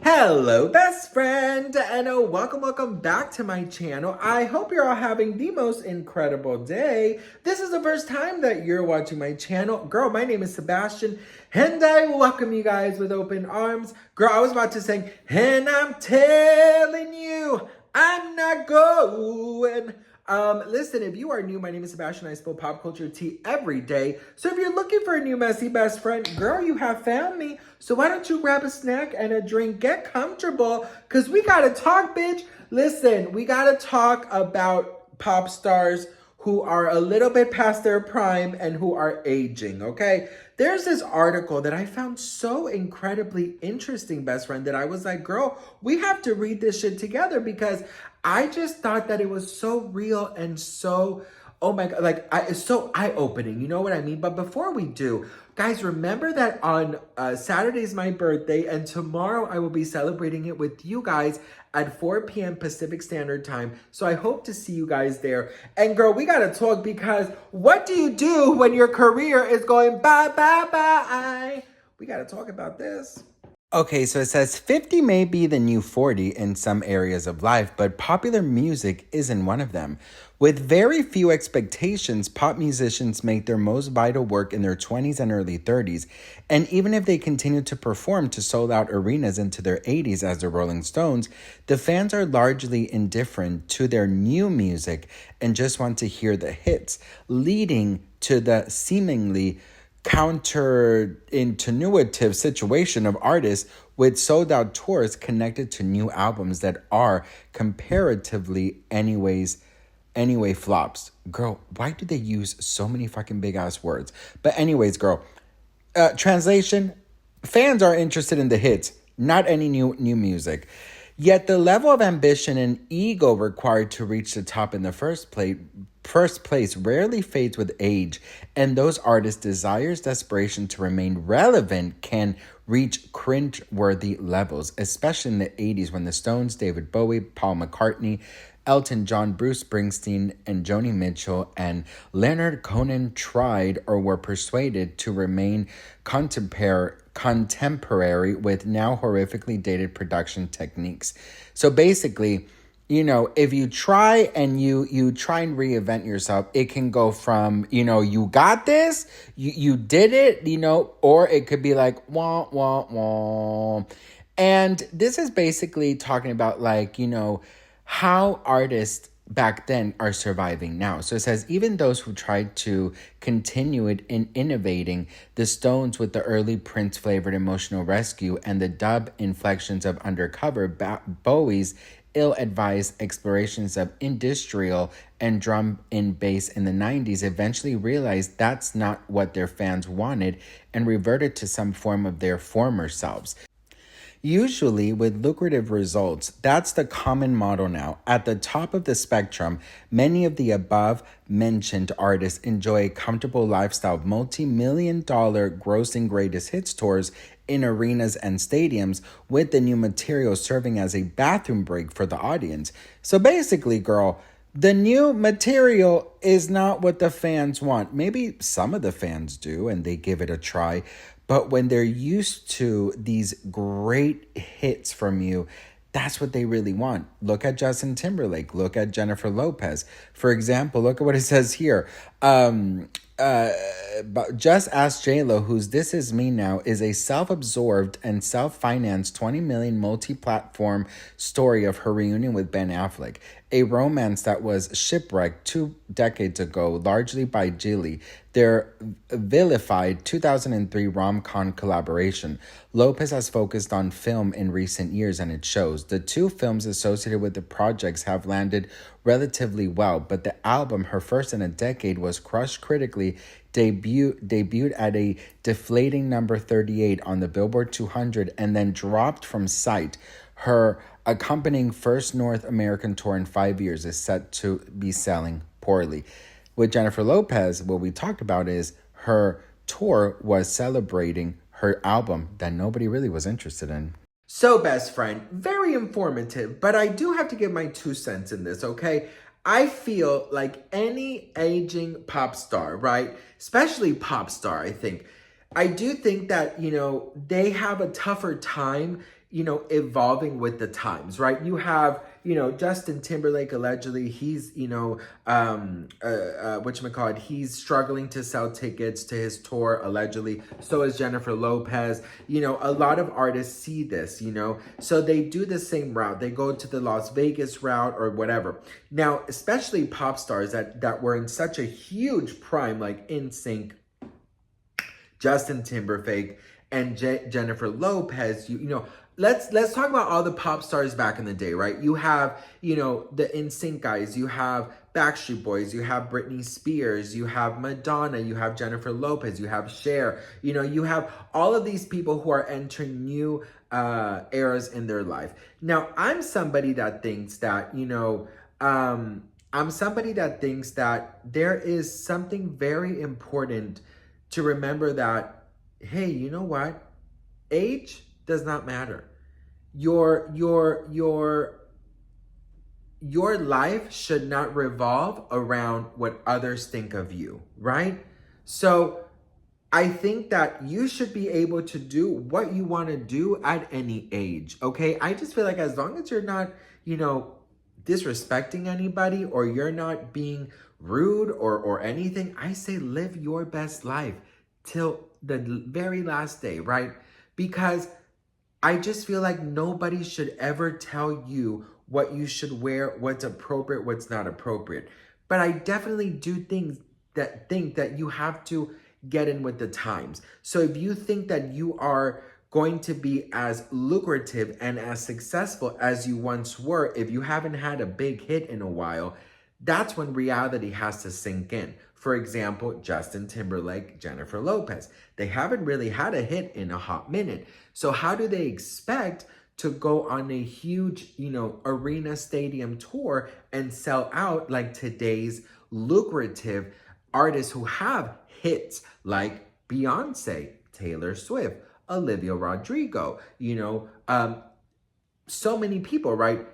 Hello, best friend, and welcome back to my channel. I hope you're all having the most incredible day. This is the first time that you're watching my channel. Girl, my name is Sebastian, and I welcome you guys with open arms. Girl, I was about to sing, and I'm telling you, I'm not going. Listen, if you are new, my name is Sebastian. I spill pop culture tea every day. So if you're looking for a new messy best friend, girl, you have found me. So why don't you grab a snack and a drink, get comfortable, because we gotta talk, bitch. Listen, we gotta talk about pop stars who are a little bit past their prime and who are aging, okay? There's this article that I found so incredibly interesting, best friend, that I was like, girl, we have to read this shit together because I just thought that it was so real and so, oh my God, it's so eye-opening. You know what I mean? But before we do, guys, remember that on Saturday's my birthday, and tomorrow I will be celebrating it with you guys at 4 p.m. Pacific Standard Time. So I hope to see you guys there. And girl, we gotta talk because what do you do when your career is going bye, bye, bye? We gotta talk about this. Okay, so it says 50 may be the new 40 in some areas of life, but popular music isn't one of them. With very few expectations, pop musicians make their most vital work in their 20s and early 30s, and even if they continue to perform to sold-out arenas into their 80s as the Rolling Stones, the fans are largely indifferent to their new music and just want to hear the hits, leading to the seemingly counterintuitive situation of artists with sold-out tours connected to new albums that are comparatively anyway flops. Girl, why do they use so many fucking big ass words? But anyways, girl, translation, fans are interested in the hits, not any new music. Yet the level of ambition and ego required to reach the top in the first place rarely fades with age, and those artists' desires, desperation to remain relevant can reach cringe-worthy levels, especially in the 80s when the Stones, David Bowie, Paul McCartney, Elton John, Bruce Springsteen, and Joni Mitchell, and Leonard Cohen tried or were persuaded to remain contemporary with now horrifically dated production techniques. So basically, you know, if you try and you try and reinvent yourself, it can go from, you know, you got this, you did it, you know, or it could be like, wah, wah, wah. And this is basically talking about, like, you know, how artists back then are surviving now. So it says, even those who tried to continue it in innovating, the Stones with the early Prince-flavored Emotional Rescue and the dub inflections of Undercover, Bowie's ill-advised explorations of industrial and drum and bass in the 90s eventually realized that's not what their fans wanted and reverted to some form of their former selves. Usually with lucrative results, that's the common model now. At the top of the spectrum, many of the above-mentioned artists enjoy a comfortable lifestyle of multi-million-dollar grossing greatest hits tours in arenas and stadiums, with the new material serving as a bathroom break for the audience. So basically, girl, the new material is not what the fans want. Maybe some of the fans do and they give it a try, but when they're used to these great hits from you, that's what they really want. Look at Justin Timberlake. Look at Jennifer Lopez. For example, look at what it says here. Just Ask JLo, whose This Is Me Now is a self-absorbed and self-financed 20 million multi-platform story of her reunion with Ben Affleck, a romance that was shipwrecked 2 decades ago, largely by Jilly, their vilified 2003 rom-com collaboration. Lopez has focused on film in recent years, and it shows. The 2 films associated with the projects have landed relatively well, but the album, her first in a decade, was crushed critically, debuted at a deflating number 38 on the Billboard 200, and then dropped from sight. Her accompanying first North American tour in 5 years is set to be selling poorly. With Jennifer Lopez, what we talked about is her tour was celebrating her album that nobody really was interested in. So, best friend, very informative, but I do have to give my 2 cents in this, okay? I feel like any aging pop star, right? Especially pop star, I do think that, you know, they have a tougher time evolving with the times, right? You have, Justin Timberlake, allegedly, he's, whatchamacallit, he's struggling to sell tickets to his tour, allegedly. So is Jennifer Lopez. A lot of artists see this, so they do the same route. They go to the Las Vegas route or whatever. Now, especially pop stars that were in such a huge prime, like NSYNC, Justin Timberlake, and Jennifer Lopez, let's talk about all the pop stars back in the day, right? You have, the NSYNC guys, you have Backstreet Boys, you have Britney Spears, you have Madonna, you have Jennifer Lopez, you have Cher, you have all of these people who are entering new eras in their life. Now, I'm somebody that thinks that, there is something very important to remember that, hey, you know what? Age does not matter. Your life should not revolve around what others think of you, right? So I think that you should be able to do what you want to do at any age, okay? I just feel like as long as you're not, disrespecting anybody, or you're not being rude or anything, I say live your best life till the very last day, right? Because I just feel like nobody should ever tell you what you should wear, what's appropriate, what's not appropriate. But I definitely do think that you have to get in with the times. So if you think that you are going to be as lucrative and as successful as you once were, if you haven't had a big hit in a while, that's when reality has to sink in. For example, Justin Timberlake, Jennifer Lopez. They haven't really had a hit in a hot minute. So how do they expect to go on a huge, arena stadium tour and sell out like today's lucrative artists who have hits like Beyonce, Taylor Swift, Olivia Rodrigo, so many people, right?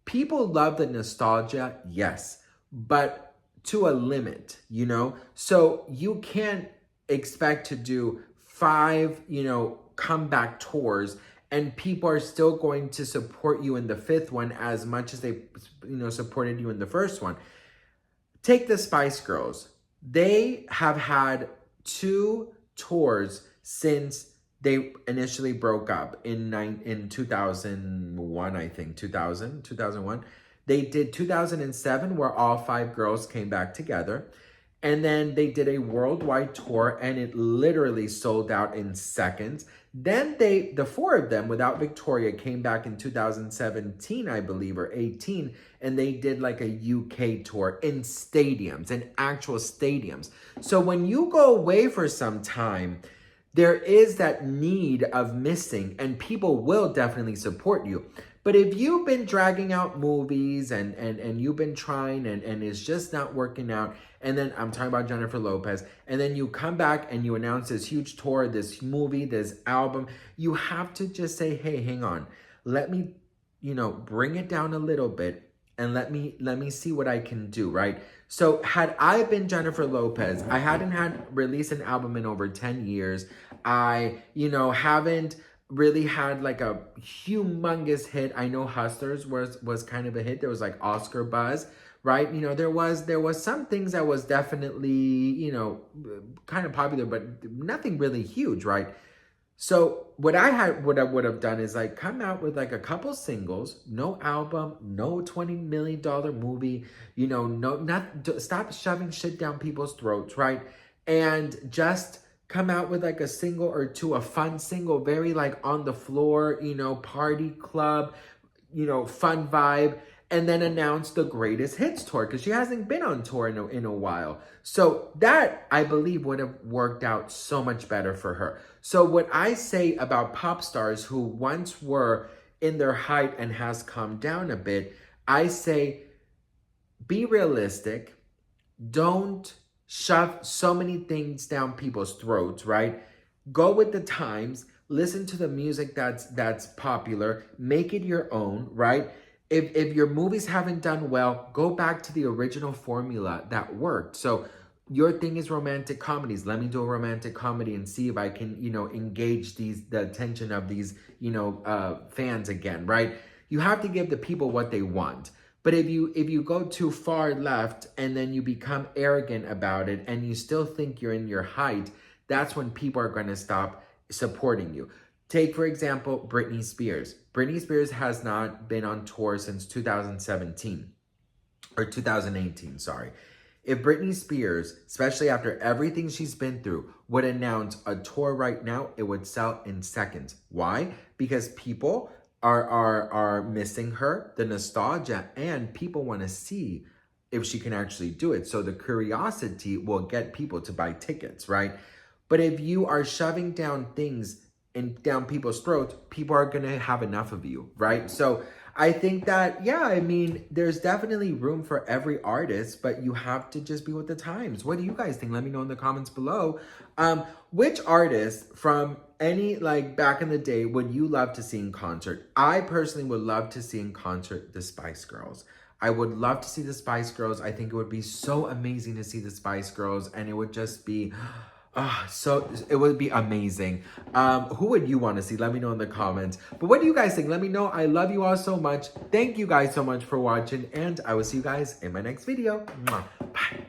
People love the nostalgia, yes, but to a limit, So you can't expect to do 5, comeback tours and people are still going to support you in the 5th one as much as they, supported you in the first one. Take the Spice Girls. They have had 2 tours since they initially broke up in 2001, I think, 2001. They did 2007 where all 5 girls came back together. And then they did a worldwide tour and it literally sold out in seconds. Then the 4 of them without Victoria came back in 2017, I believe, or 18. And they did like a UK tour in stadiums, in actual stadiums. So when you go away for some time, there is that need of missing and people will definitely support you. But if you've been dragging out movies and you've been trying and it's just not working out, and then I'm talking about Jennifer Lopez, and then you come back and you announce this huge tour, this movie, this album, you have to just say, hey, hang on, let me, bring it down a little bit and let me see what I can do, right? So had I been Jennifer Lopez, I hadn't released an album in over 10 years. I, haven't really had like a humongous hit. I know Hustlers was kind of a hit. There was like Oscar buzz, right? There was some things that was definitely, kind of popular, but nothing really huge, right? So what I would have done is like come out with like a couple singles, no album, no $20 million movie, stop shoving shit down people's throats, right? And just come out with like a single or two, a fun single, very like on the floor, party club, fun vibe, and then announce the greatest hits tour because she hasn't been on tour in a while. So that, I believe, would have worked out so much better for her. So what I say about pop stars who once were in their height and has calmed down a bit, I say be realistic. Don't shove so many things down people's throats, right? Go with the times, listen to the music that's popular, make it your own, right? If your movies haven't done well, go back to the original formula that worked. So your thing is romantic comedies. Let me do a romantic comedy and see if I can, engage the attention of these, fans again, right? You have to give the people what they want. But if you go too far left and then you become arrogant about it and you still think you're in your height, that's when people are going to stop supporting you. Take, for example, Britney Spears. Britney Spears has not been on tour since 2017 or 2018, sorry. If Britney Spears, especially after everything she's been through, would announce a tour right now, it would sell in seconds. Why? Because people are missing her, the nostalgia, and people want to see if she can actually do it. So the curiosity will get people to buy tickets, right? But if you are shoving down things and down people's throats, people are going to have enough of you, right? So I think that, yeah, I mean, there's definitely room for every artist, but you have to just be with the times. What do you guys think? Let me know in the comments below. Which artist from any, like, back in the day would you love to see in concert? I personally would love to see in concert the Spice Girls. I would love to see the Spice Girls. I think it would be so amazing to see the Spice Girls, and it would just be... so it would be amazing. Who would you want to see? Let me know in the comments. But what do you guys think? Let me know. I love you all so much. Thank you guys so much for watching, and I will see you guys in my next video. Mwah. Bye.